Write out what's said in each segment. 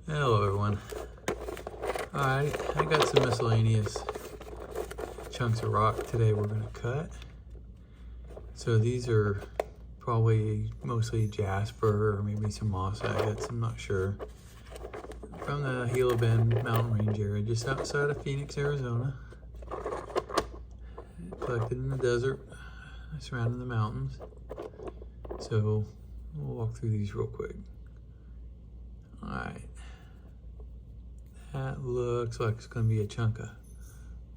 Hello everyone. Alright, I got some miscellaneous chunks of rock today we're going to cut. So these are probably mostly jasper or maybe some moss agates, I'm not sure. From the Gila Bend mountain range area just outside of Phoenix, Arizona. Collected in the desert surrounding the mountains. So we'll walk through these real quick. Alright. That looks like it's going to be a chunk of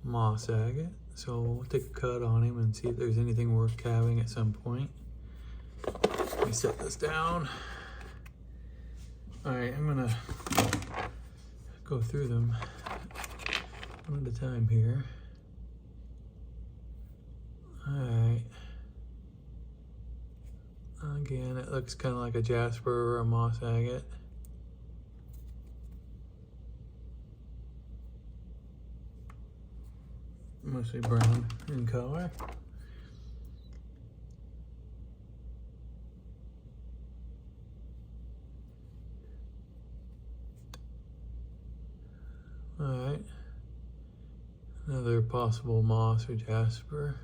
moss agate. So we'll take a cut on him and see if there's anything worth calving at some point. Let me set this down. Alright, I'm going to go through them one at a time here. Alright. Again, it looks kind of like a jasper or a moss agate. Mostly brown in color. Alright. Another possible moss or jasper.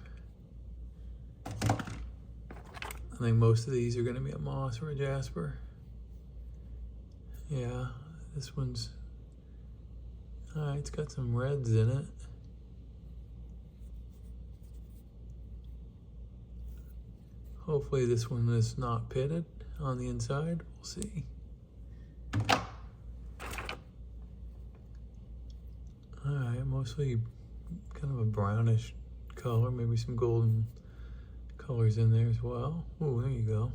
I think most of these are going to be a moss or a jasper. Yeah, this one's... Alright, it's got some reds in it. Hopefully this one is not pitted on the inside. We'll see. Alright, mostly kind of a brownish color, maybe some golden colors in there as well. Oh, there you go.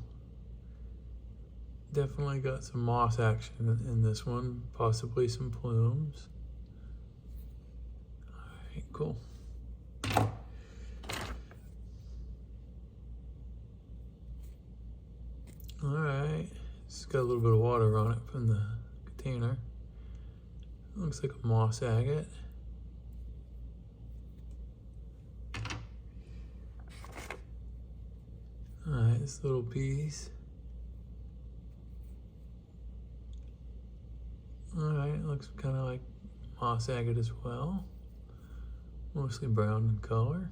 Definitely got some moss action in this one, possibly some plumes. Alright, cool. Alright, it's got a little bit of water on it from the container. Looks like a moss agate. Alright, this little piece. Alright, it looks kind of like moss agate as well. Mostly brown in color.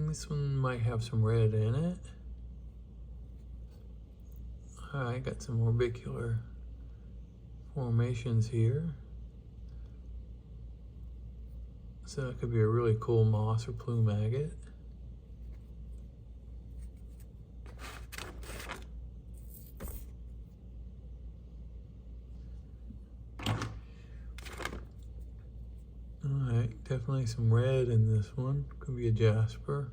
This one might have some red in it. Alright, got some orbicular formations here. So that could be a really cool moss or plume agate. Alright, definitely some red in this one. Could be a jasper.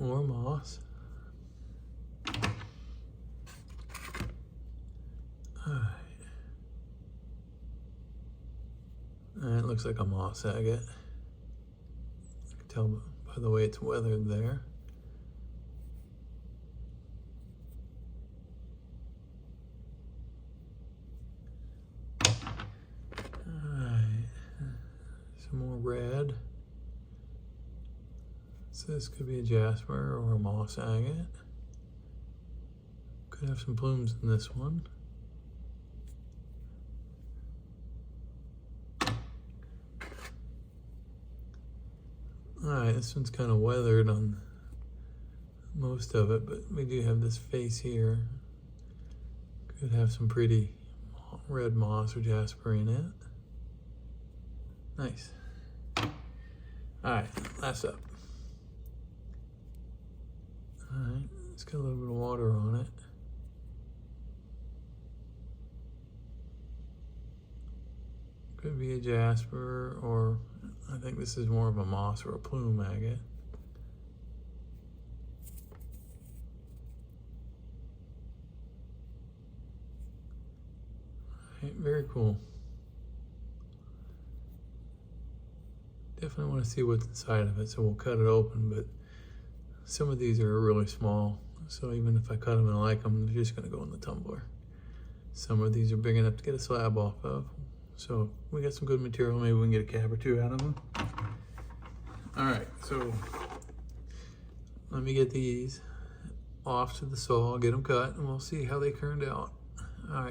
Or moss. Alright. It looks like a moss agate. I can tell by the way it's weathered there. Alright. Some more red. So this could be a jasper or a moss agate. Could have some plumes in this one. Alright, this one's kind of weathered on most of it, but we do have this face here. Could have some pretty red moss or jasper in it. Nice. Alright, last up. Alright, it's got a little bit of water on it. Could be a jasper, or I think this is more of a moss or a plume agate. Alright, very cool. Definitely want to see what's inside of it, so we'll cut it open, but some of these are really small, so even if I cut them and I like them, they're just going to go in the tumbler. Some of these are big enough to get a slab off of. So we got some good material. Maybe we can get a cab or two out of them. All right, so let me get these off to the saw, get them cut, and we'll see how they turned out. All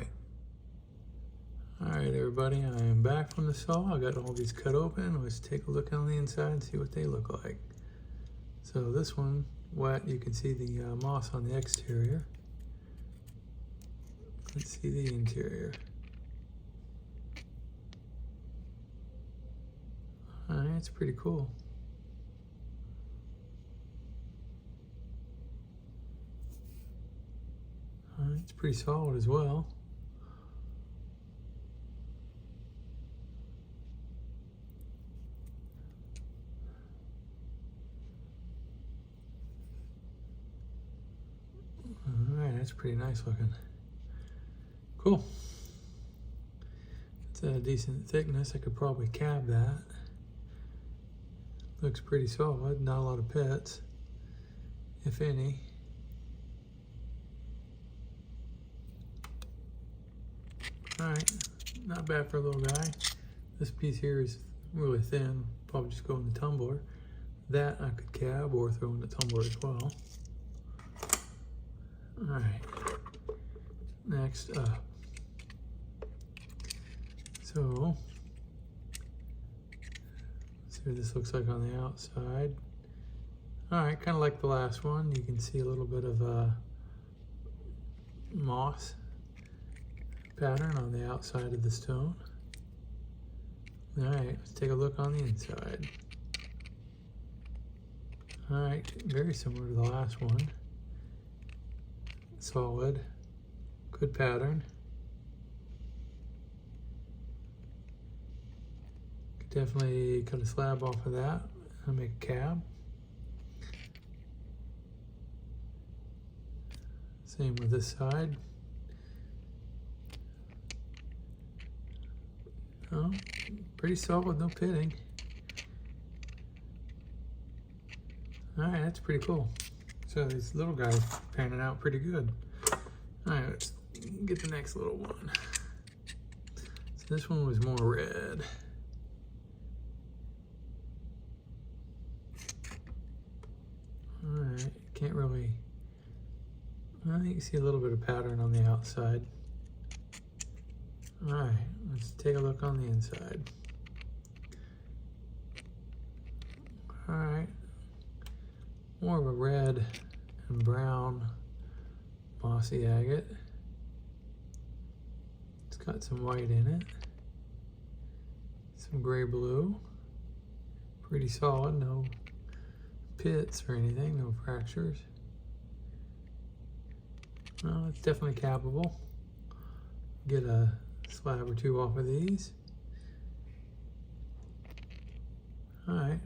right, everybody, I am back from the saw. I got all these cut open. Let's take a look on the inside and see what they look like. So this one, wet, you can see the moss on the exterior. Let's see the interior. All right, it's pretty cool. It's pretty solid as well. Alright, that's pretty nice looking. Cool. It's a decent thickness. I could probably cab that. Looks pretty solid, not a lot of pits, if any. Alright, not bad for a little guy. This piece here is really thin, probably just go in the tumbler. That I could cab or throw in the tumbler as well. Alright, next up. So, let's see what this looks like on the outside. Alright, kind of like the last one. You can see a little bit of moss pattern on the outside of the stone. Alright, let's take a look on the inside. Alright, very similar to the last one. Solid, good pattern. Could definitely cut a slab off of that and make a cab. Same with this side. Oh, pretty solid, no pitting. Alright, that's pretty cool. So these little guys panning out pretty good. Alright, let's get the next little one. So this one was more red. Alright, can't really, well, you can see a little bit of pattern on the outside. Alright, let's take a look on the inside. Alright, more of a red and brown mossy agate. It's got some white in it. Some gray blue. Pretty solid, no pits or anything, no fractures. Well, it's definitely cappable. Get a slab or two off of these. Alright,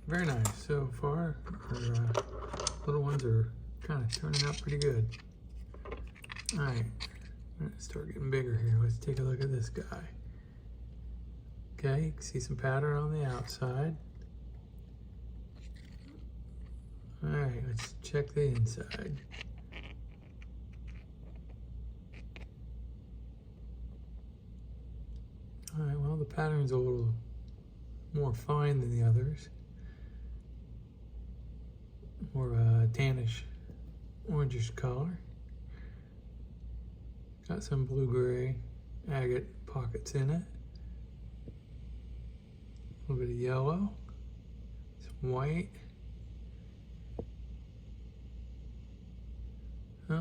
very nice so far. Our little ones are kind of turning out pretty good. Alright, let's start getting bigger here. Let's take a look at this guy. Okay, you can see some pattern on the outside. Alright, let's check the inside. Alright, well, the pattern's a little more fine than the others. More of a tannish, orangish color. Got some blue-gray agate pockets in it. A little bit of yellow, some white.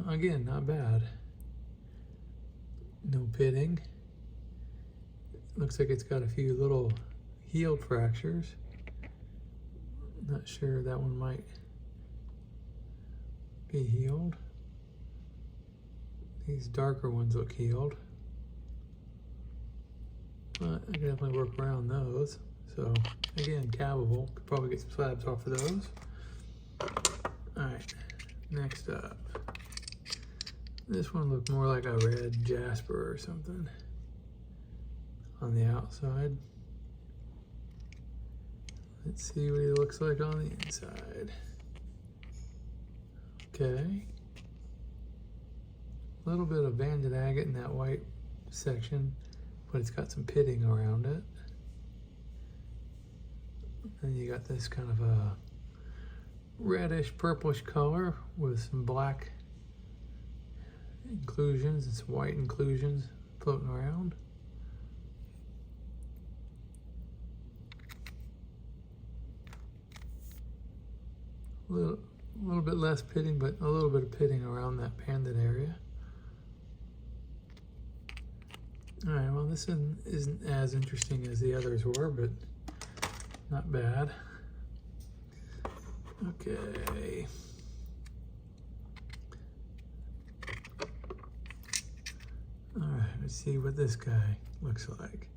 Again, not bad. No pitting. Looks like it's got a few little healed fractures. Not sure, that one might be healed. These darker ones look healed. But I can definitely work around those. So again, cabbable. Could probably get some slabs off of those. Alright, next up. This one looked more like a red jasper or something on the outside. Let's see what he looks like on the inside. Okay. A little bit of banded agate in that white section. but it's got some pitting around it. And you got this kind of a reddish purplish color with some black inclusions and some white inclusions floating around. A little bit less pitting, but a little bit of pitting around that banded area. All right, well, this isn't as interesting as the others were, but not bad. Okay. All right, let's see what this guy looks like.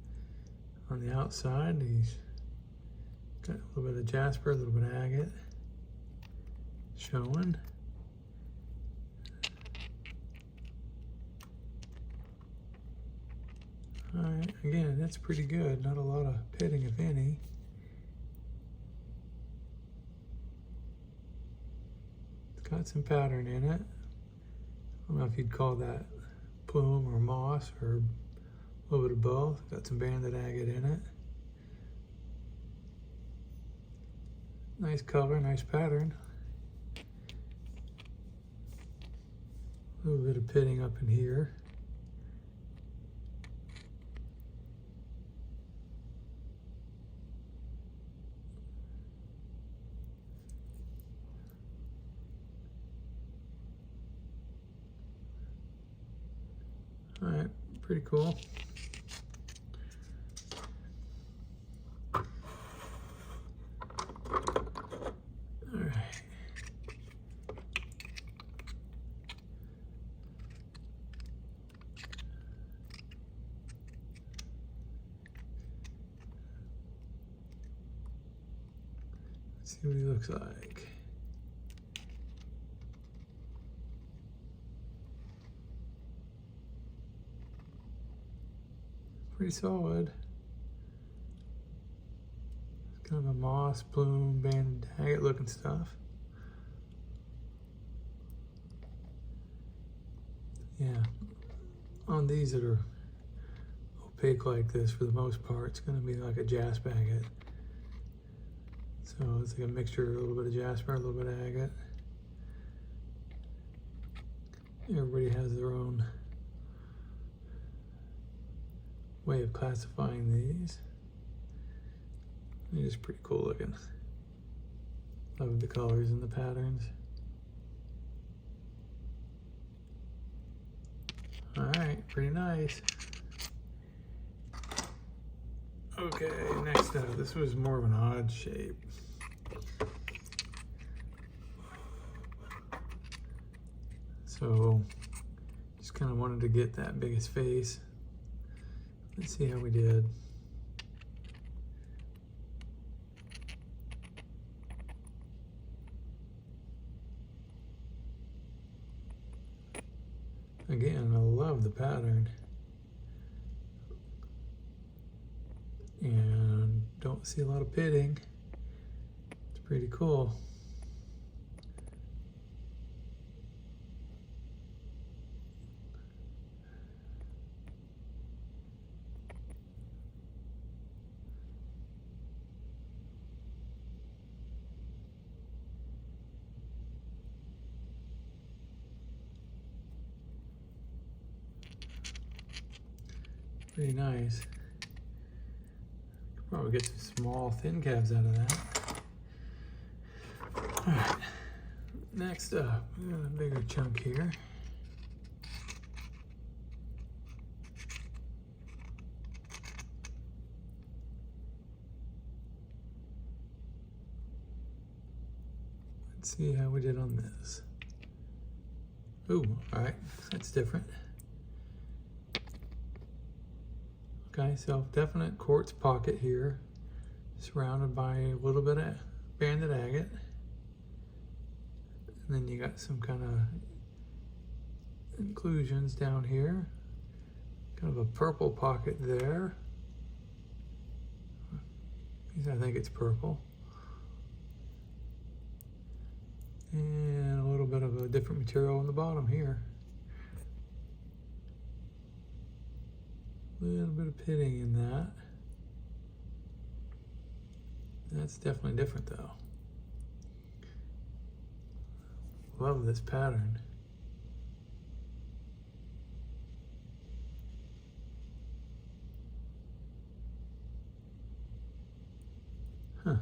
On the outside, he's got a little bit of jasper, a little bit of agate showing. All right, again, that's pretty good. Not a lot of pitting, if any. It's got some pattern in it. I don't know if you'd call that plume or moss or a little bit of both. Got some banded agate in it. Nice color, nice pattern. A little bit of pitting up in here. All right, pretty cool. All right. Let's see what he looks like. Pretty solid. It's kind of a moss, plume, banded agate looking stuff. Yeah, on these that are opaque like this, for the most part, it's going to be like a jasper agate. So it's like a mixture, a little bit of jasper, a little bit of agate. Everybody has their own way of classifying these. It is pretty cool looking. Love the colors and the patterns. All right, pretty nice. Okay, next up, this was more of an odd shape. So, just kind of wanted to get that biggest face. Let's see how we did. Again, I love the pattern. And don't see a lot of pitting. It's pretty cool. Pretty nice. Could probably get some small thin calves out of that. All right, next up, we got a bigger chunk here. Let's see how we did on this. Ooh, all right, that's different. Okay, so definite quartz pocket here, surrounded by a little bit of banded agate. And then you got some kind of inclusions down here. Kind of a purple pocket there. I think it's purple. And a little bit of a different material on the bottom here. A little bit of pitting in that. That's definitely different though. Love this pattern. Huh.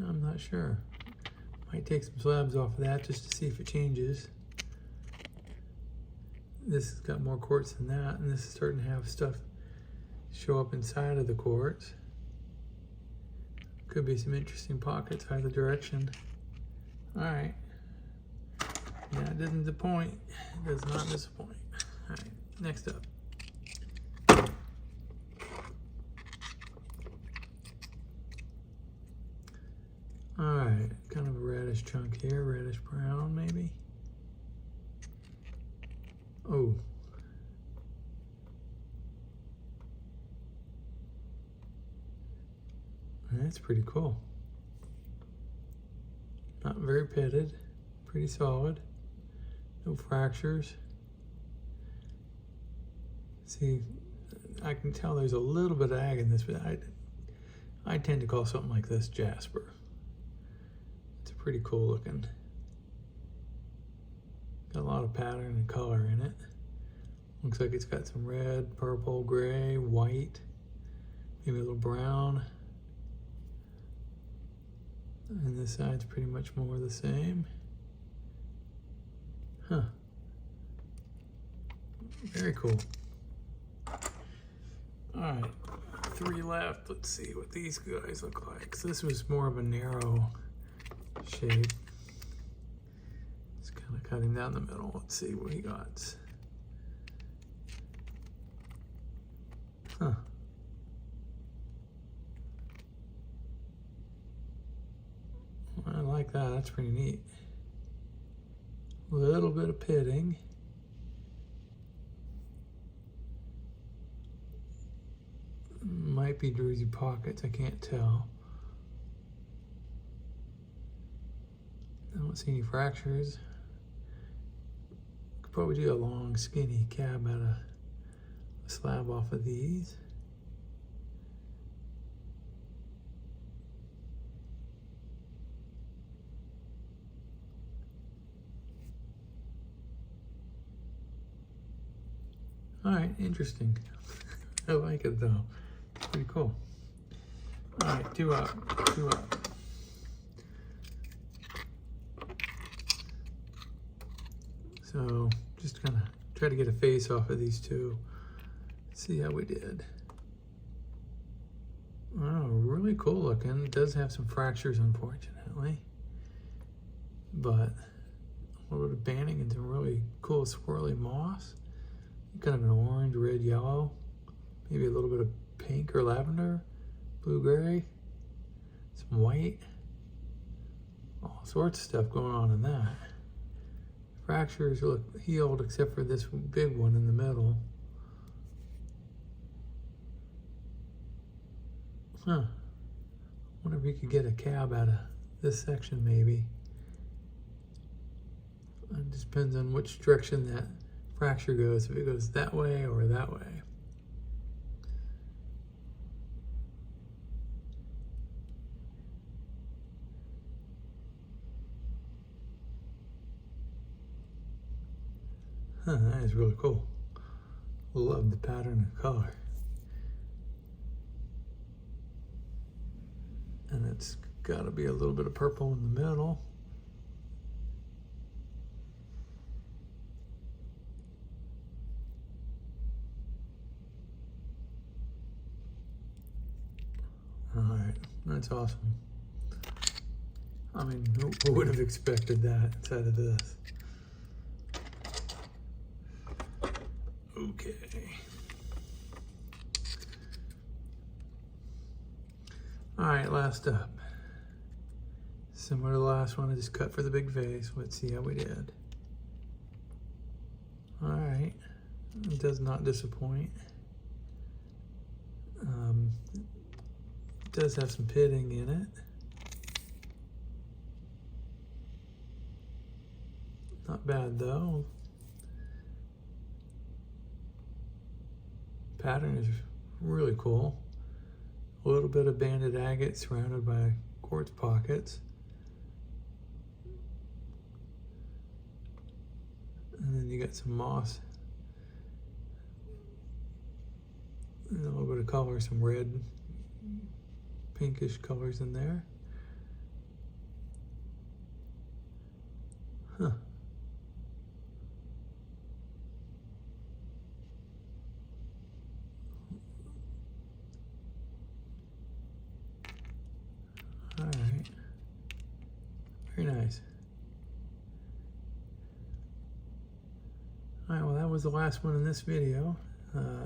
I'm not sure. Might take some slabs off of that just to see if it changes. This has got more quartz than that, and this is starting to have stuff show up inside of the quartz. Could be some interesting pockets either direction. All right. Yeah, it doesn't disappoint. It does not disappoint. All right, next up. All right, kind of a reddish chunk here, reddish brown maybe. Oh. That's pretty cool. Not very pitted, pretty solid. No fractures. See, I can tell there's a little bit of ag in this, but I tend to call something like this jasper. It's pretty cool looking. Got a lot of pattern and color in it. Looks like it's got some red, purple, gray, white, maybe a little brown. And this side's pretty much more the same. Huh. Very cool. All right, 3 left. Let's see what these guys look like. So this was more of a narrow shape. Just kind of cut him down the middle. Let's see what he got. Huh. I like that. That's pretty neat. A little bit of pitting. Might be druzy pockets, I can't tell. I don't see any fractures. Could probably do a long skinny cab out of a slab off of these. All right, interesting. I like it though. Pretty cool. All right, 2 up, 2 up. So just kind of try to get a face off of these 2. See how we did. Oh, really cool looking. It does have some fractures, unfortunately, but a little bit of banding and some really cool swirly moss. Kind of an orange, red, yellow, maybe a little bit of pink or lavender, blue, gray, some white, all sorts of stuff going on in that. Fractures look healed except for this big one in the middle. Huh. Wonder if we could get a cab out of this section maybe. It just depends on which direction that fracture goes, if it goes that way or that way. Huh, that is really cool. Love the pattern and color. And it's got to be a little bit of purple in the middle. All right, that's awesome. I mean, who would have expected that inside of this? Okay. All right, last up. Similar to the last one, I just cut for the big face. Let's see how we did. All right, it does not disappoint. It does have some pitting in it. Not bad though. pattern is really cool. A little bit of banded agate surrounded by quartz pockets. And then you got some moss. And a little bit of color, some red, pinkish colors in there. Huh. All right. Very nice. All right, well, that was the last one in this video.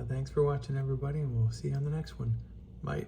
Thanks for watching, everybody, and we'll see you on the next one. Bye.